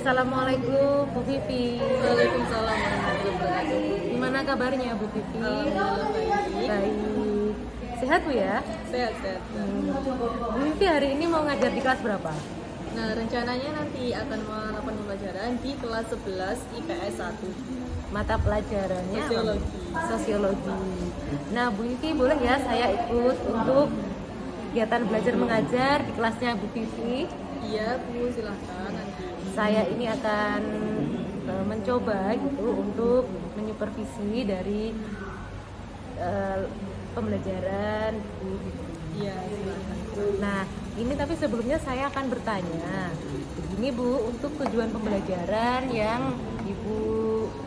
Assalamualaikum Bu Vivi. Waalaikumsalam warahmatullahi wabarakatuh. Gimana kabarnya Bu Vivi? Alhamdulillah baik. Baik. Sehat Bu ya? Sehat. Bu Vivi hari ini mau ngajar di kelas berapa? Nah, rencananya nanti akan melakukan pembelajaran di kelas 11 IPS 1. Mata pelajarannya apa? Sosiologi. Sosiologi. Nah Bu Vivi boleh ya saya ikut untuk kegiatan belajar mengajar di kelasnya Bu Vivi? Iya, Bu, silahkan nanti. Saya ini akan mencoba gitu untuk menyupervisi dari pembelajaran Bu Vivi. Iya, silahkan. Nah, ini tapi sebelumnya saya akan bertanya. Begini Bu, untuk tujuan pembelajaran yang Ibu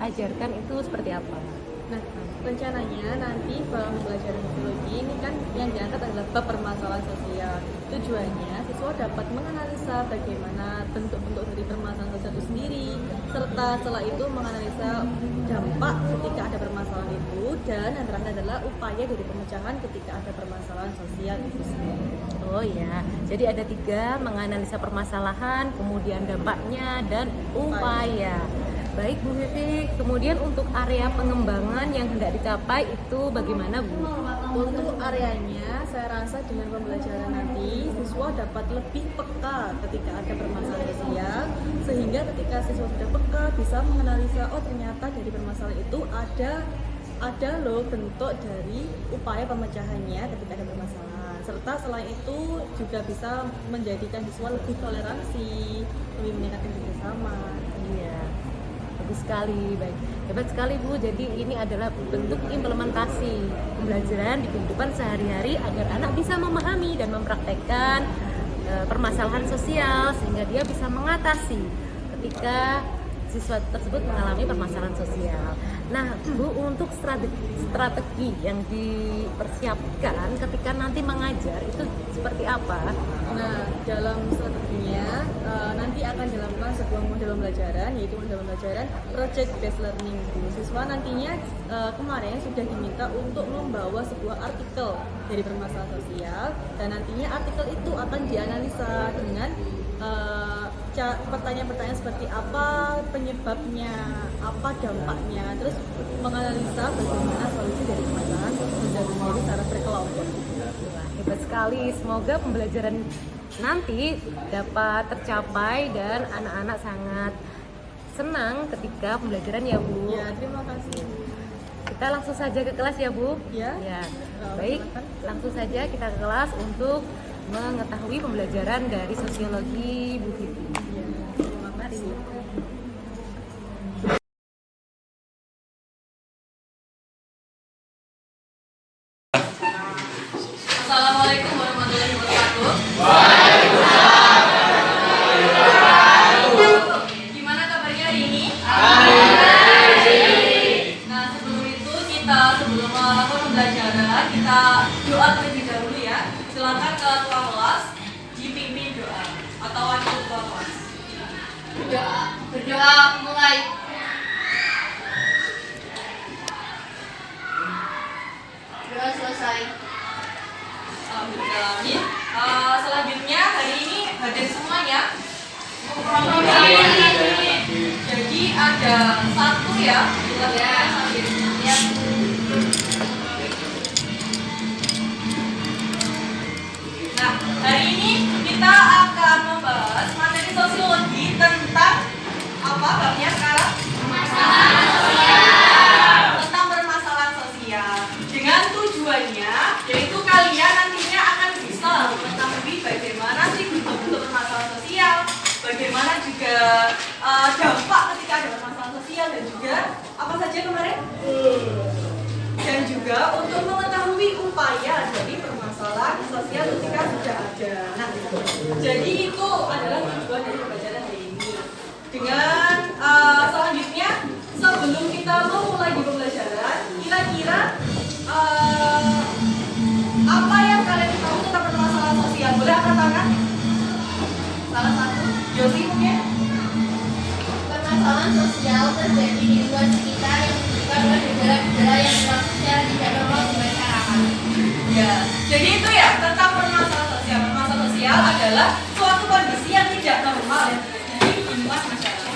ajarkan itu seperti apa? Nah, rencananya nanti dalam pembelajaran sosiologi ini kan yang diangkat adalah bab permasalahan sosial. Tujuannya siswa dapat menganalisa bagaimana bentuk-bentuk dari permasalahan sosial itu sendiri, serta setelah itu menganalisa dampak ketika ada permasalahan itu, dan yang terakhir adalah upaya dari pemecahan ketika ada permasalahan sosial itu sendiri. Oh ya, jadi ada 3, menganalisa permasalahan, kemudian dampaknya, dan upaya. Baik Bu Vivi, kemudian untuk area pengembangan yang hendak dicapai itu bagaimana Bu? Untuk areanya, saya rasa dengan pembelajaran nanti siswa dapat lebih peka ketika ada permasalahan sosial, sehingga ketika siswa sudah peka bisa menganalisa, oh ternyata dari permasalahan itu ada loh bentuk dari upaya pemecahannya ketika ada permasalahan, serta selain itu juga bisa menjadikan siswa lebih toleransi, lebih meningkatkan kerjasama. Iya, bagus sekali, baik, hebat sekali Bu. Jadi ini adalah bentuk implementasi pembelajaran di kehidupan sehari-hari agar anak bisa memahami dan mempraktekkan permasalahan sosial sehingga dia bisa mengatasi ketika siswa tersebut mengalami permasalahan sosial. Nah, Bu, untuk strategi yang dipersiapkan ketika nanti mengajar itu seperti apa? Nah, dalam strateginya nanti akan dilakukan sebuah model pembelajaran, yaitu model pembelajaran project based learning. Siswa nantinya kemarin sudah diminta untuk membawa sebuah artikel dari permasalahan sosial, dan nantinya artikel itu akan dianalisa dengan pertanyaan-pertanyaan seperti apa penyebabnya, apa dampaknya, terus menganalisa bagaimana solusi dari permasalahan sosial sendiri secara berkelompok. Wah, hebat sekali. Semoga pembelajaran nanti dapat tercapai dan anak-anak sangat senang ketika pembelajaran ya Bu. Ya, terima kasih. Kita langsung saja ke kelas ya Bu. Ya. Baik, langsung saja kita ke kelas untuk mengetahui pembelajaran dari sosiologi Bu Vivi. Terima kasih. Assalamualaikum warahmatullahi wabarakatuh. Gimana kabarnya hari ini? Nah, sebelum itu sebelum melakukan pembelajaran kita doa terlebih dahulu ya. Silakan ke ketua kelas dipimpin doa atau wakil ketua kelas. Berdoa mulai. Doa selesai. Alhamdulillah. Selanjutnya hari ini hadir semuanya. Jadi ada 1 ya. Ya. Nah, hari ini kita akan membahas materi sosiologi tentang apa babnya sekarang? Tentang permasalahan sosial. Dengan tujuannya yaitu kalian nantinya akan bisa mengetahui bagaimana sih bentuk-bentuk permasalahan sosial, bagaimana juga dampak ketika ada permasalahan sosial, dan juga apa saja kemarin? Dan juga untuk mengetahui upaya dari permasalahan sosial ketika sudah ada. Nah, jadi itu adalah tujuan dari pembelajaran hari ini. Dengan selanjutnya, sebelum kita memulai di pembelajaran, kira-kira apa yang kalian tahu tentang permasalahan sosial? Boleh angkat tangan? Salah satu, Yosi mungkin? Permasalahan sosial terjadi di luar sekitar yang disebabkan oleh gejala-gejala yang secara tidak normal di masyarakat. Ya, jadi itu ya tentang permasalahan sosial. Permasalahan sosial adalah suatu kondisi yang tidak normal yang terjadi di lingkungan masyarakat.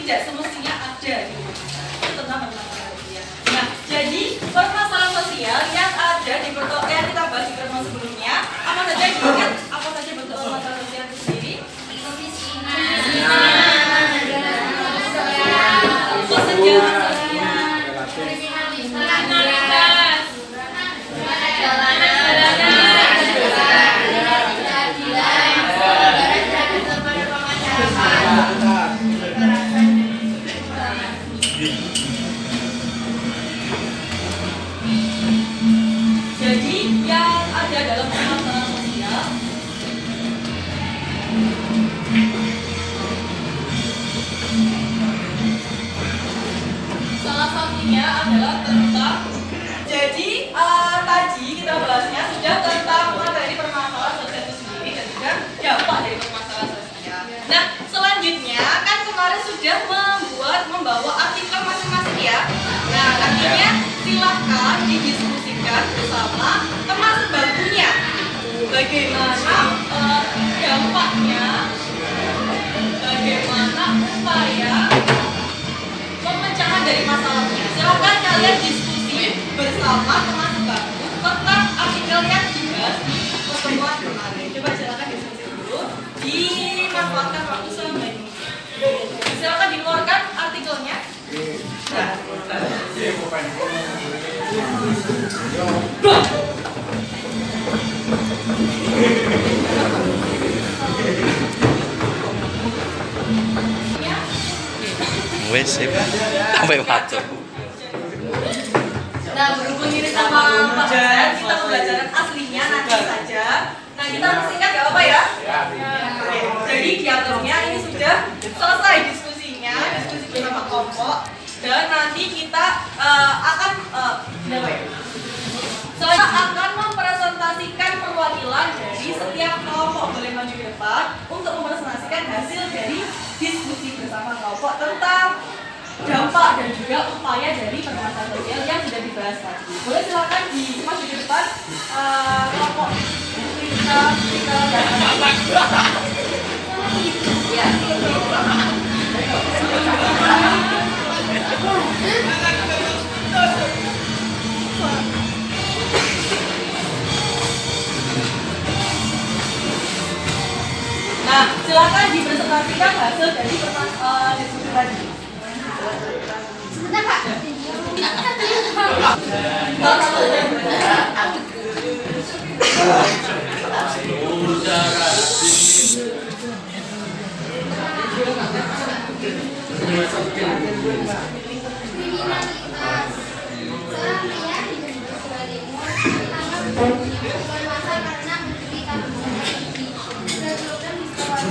tidak semestinya ada di tentang permasalahan sosial. Nah, jadi permasalahan sosial yang ada di yang kita bahas di pertemuan sebelumnya, apa saja yang diingat? Apa saja bentuk permasalahan sosial itu sendiri? Kesenjangan sosial, jadi yang ada dalam permasalahan sosial salah satunya adalah tentang jadi tadi kita bahasnya sudah tentang materi permasalahan sosial itu sendiri dan juga dampak dari permasalahan sosial. Nah, selanjutnya kan kemarin sudah membawa artikel masing-masing ya. Nah, artinya silahkan didiskusikan bersama teman sebangkunya bagaimana dampaknya, bagaimana upaya pemecahan dari masalahnya. Silakan kalian diskusi bersama teman sebangku tentang artikel yang dibahas di pertemuan kemarin. Coba silakan diskusi dulu, dimanfaatkan waktu sebaik mungkin. Silakan dikeluarkan artikelnya. Wes sip. Sampai batu. Nah, berhubung ini sama pelajaran, kita pembelajaran aslinya nanti saja. Nah, kita harus singkat gak apa ya? Oke. Jadi dialognya ini sudah selesai diskusinya, diskusi bersama kelompok. Dan nanti kita akan akan mempresentasikan perwakilan dari setiap kelompok boleh maju ke depan untuk mempresentasikan hasil dari diskusi bersama kelompok tentang dampak dan juga upaya dari permasalahan sosial yang sudah dibahas tadi. Boleh silakan di maju ke depan kelompok kita ya. Nah, silakan dipresentasikan hasil dari diskusi tadi. Sebentar Kak. Kriminalitas. Seorang pria diduga sebagai ditangkap bukan masa karena menderita hubungan tinggi dan program di sekolah.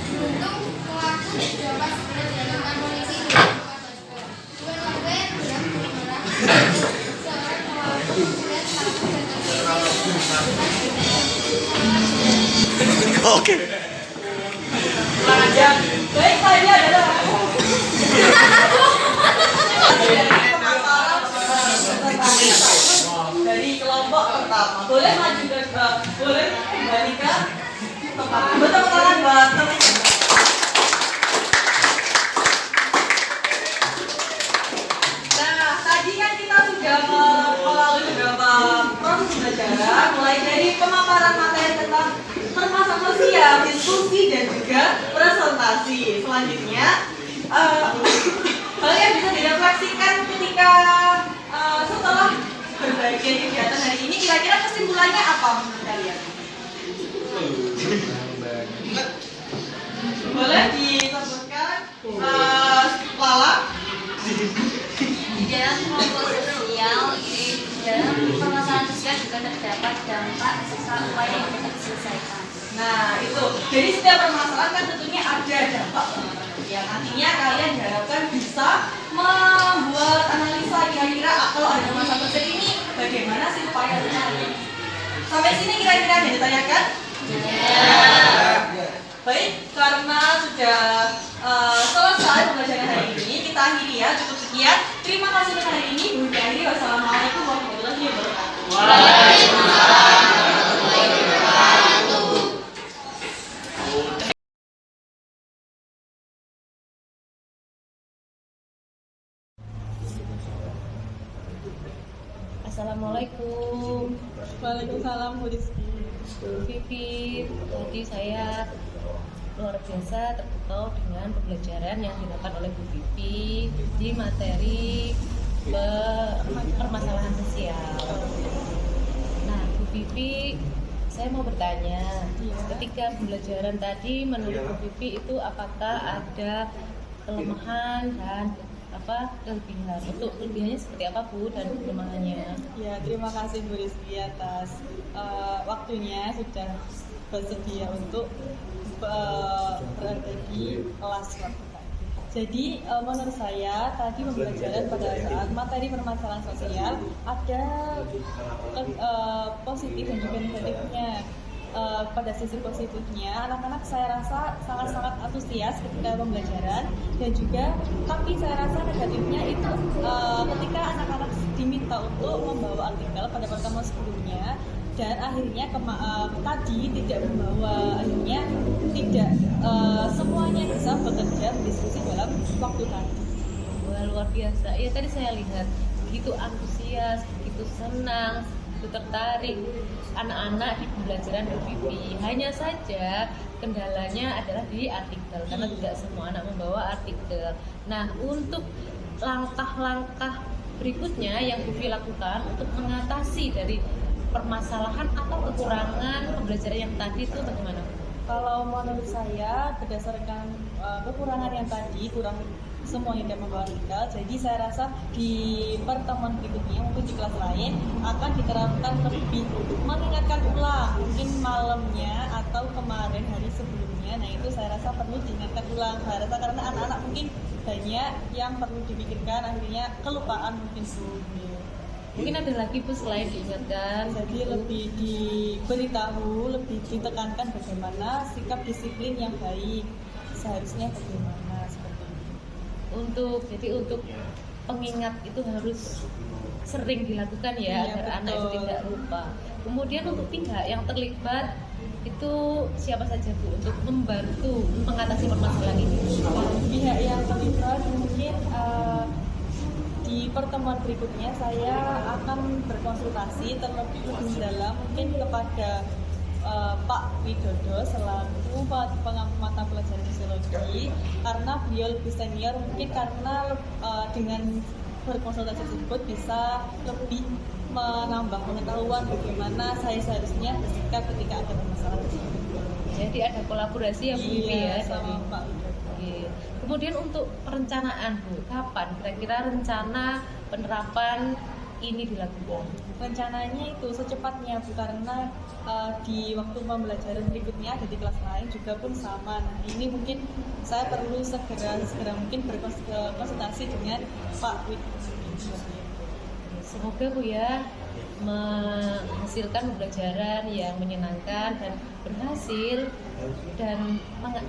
Beruntung pelaku dapat segera diamankan polisi di lokasi sekolah. Dua warga yang hendak memarah seorang pelaku dan pelaku dan Oke. Baik, ini adalah dari kelompok pertama. Boleh maju ke boleh kembali ke tempat. Bertepuk tangan buat teman. Nah, tadi kan kita sudah melalui beberapa proses pembelajaran, mulai dari pemaparan materi tentang permasalahan sosial, diskusi dan juga presentasi. Selanjutnya, kalian bisa direfleksikan ketika setelah berbagai kegiatan hari ini, kira-kira kesimpulannya apa menurut kalian? Boleh disebutkan, Lala? Di dalam kelompok sosial ini, di dalam permasalahan sosial juga terdapat dampak serta upaya yang dapat diselesaikan. Nah, itu. Jadi setiap permasalahan kan tentunya ada dampak permasalahan sosial. Nantinya kalian diharapkan bisa membuat analisa kira-kira kalau ada masalah seperti ini, bagaimana sih upaya menangani. Sampai sini kira-kira ada yang ditanyakan? Baik, karena sudah selesai pembelajaran hari ini, kita akhiri ya, cukup sekian. Terima kasih untuk hari ini. Wassalamualaikum warahmatullahi wabarakatuh. Assalamualaikum. Waalaikumsalam Bu Rizky. Bu Vivi, tadi saya luar biasa terpukau dengan pembelajaran yang didapat oleh Bu Vivi di materi permasalahan sosial. Nah, Bu Vivi, saya mau bertanya, ketika pembelajaran tadi menurut Bu Vivi itu apakah ada kelemahan dan kelebihan? Untuk kelebihannya seperti apa Bu dan kelemahannya? Ya, terima kasih Bu Rizky atas waktunya sudah bersedia untuk berada di kelas waktu tadi. Jadi menurut saya tadi pembelajaran pada saat materi permasalahan sosial ada positif dan juga negatifnya. Pada sisi positifnya, anak-anak saya rasa sangat-sangat antusias ketika pembelajaran, dan juga tapi saya rasa negatifnya itu ketika anak-anak diminta untuk membawa artikel pada pertemuan sebelumnya, dan akhirnya tadi tidak membawa, akhirnya tidak semuanya bisa bekerja berdiskusi dalam waktu tadi. Wah, luar biasa. Ya, tadi saya lihat begitu antusias, begitu senang, begitu tertarik anak-anak di pembelajaran Bu Vivi. Hanya saja kendalanya adalah di artikel, karena tidak semua anak membawa artikel. Nah, untuk langkah-langkah berikutnya yang Bu Vivi lakukan untuk mengatasi dari permasalahan atau kekurangan pembelajaran yang tadi itu bagaimana? Kalau menurut saya berdasarkan kekurangan yang tadi, kurang semuanya tidak membawa artikel, jadi saya rasa di pertemuan berikutnya mungkin di kelas lain akan diterapkan lebih mengingatkan ulang, mungkin malamnya atau kemarin hari sebelumnya. Nah, itu saya rasa perlu diingatkan ulang, saya rasa, karena anak-anak mungkin banyak yang perlu dipikirkan, akhirnya kelupaan mungkin Bu. Mungkin ada lagi Bu selain diingatkan, Jadi lebih diberitahu, lebih ditekankan bagaimana sikap disiplin yang baik, seharusnya bagaimana, seperti itu. untuk pengingat itu harus sering dilakukan ya, Iya, agar anak itu betul. tidak lupa. Kemudian untuk pihak yang terlibat itu siapa saja Bu untuk membantu mengatasi permasalahan ini? Pihak yang terlibat mungkin di pertemuan berikutnya saya akan berkonsultasi terlebih dalam mungkin kepada Pak Widodo selaku pengampu mata pelajaran sosiologi, karena beliau lebih senior, mungkin karena dengan berkonsultasi tersebut bisa lebih menambah pengetahuan bagaimana saya seharusnya bersikap ketika ada permasalahan tersebut. Jadi ada kolaborasi ya Bu Vivi ya sama dari- Pak Widodo. Oke. Kemudian untuk perencanaan Bu, kapan kira-kira rencana penerapan ini dilakukan? Rencananya itu secepatnya Bu, karena di waktu pembelajaran berikutnya ada di kelas lain juga pun sama. Nah, ini mungkin saya perlu segera mungkin berkonsultasi dengan Pak Wid. Semoga Bu ya menghasilkan pembelajaran yang menyenangkan dan berhasil dan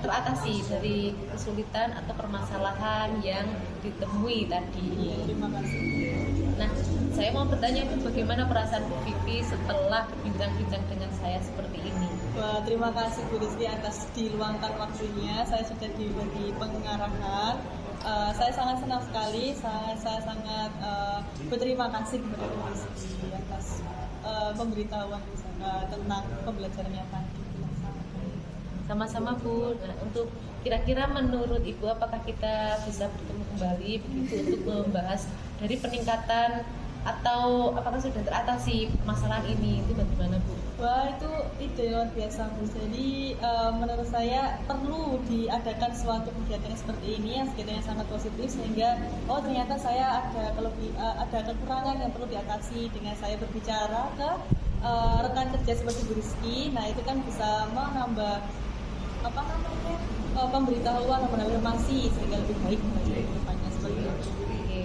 teratasi dari kesulitan atau permasalahan yang ditemui tadi. Terima kasih. Nah, saya mau bertanya Bu, bagaimana perasaan Bu Vivi setelah berbincang-bincang dengan saya seperti ini? Wah, terima kasih Bu Rizky atas diluangkan waktunya. Saya sudah diberi pengarahan. Saya sangat senang sekali. Saya sangat berterima kasih kepada Bu Rizky atas pemberitahuan tentang pembelajaran yang tadi. Sama-sama Bu. Nah, untuk kira-kira menurut Ibu apakah kita bisa bertemu kembali begitu untuk membahas dari peningkatan atau apakah sudah teratasi masalah ini, itu bagaimana Bu? Wah, itu ide luar biasa Bu. Jadi menurut saya perlu diadakan suatu kegiatan seperti ini yang sekiranya sangat positif, sehingga ternyata saya ada kekurangan yang perlu diatasi dengan saya berbicara ke rekan kerja seperti Bu Rizky. Nah, itu kan bisa menambah pemberitahuan atau informasi sehingga lebih baik ke depannya, seperti itu. Oke,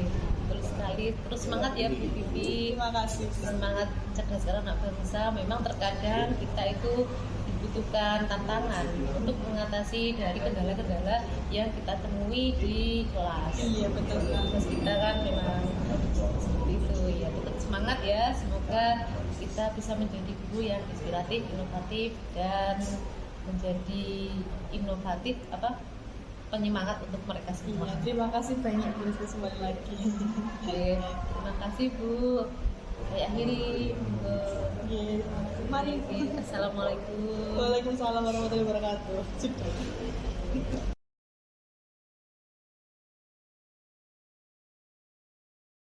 betul sekali. Terus semangat ya Bu Vivi. Terima kasih. Semangat cerdas anak bangsa. Memang terkadang kita itu dibutuhkan tantangan untuk mengatasi dari kendala-kendala yang kita temui di kelas. Iya, betul sekali. Terus kita kan memang seperti itu ya. Tetap semangat ya. Semoga kita bisa menjadi guru yang inspiratif, inovatif, dan menjadi penyemangat untuk mereka semua. Iya, terima kasih banyak Bu Rizky, kembali lagi. Oke, terima kasih Bu. Saya akhiri. Oke, mari. Assalamualaikum. Waalaikumsalam warahmatullahi wabarakatuh. Sudah.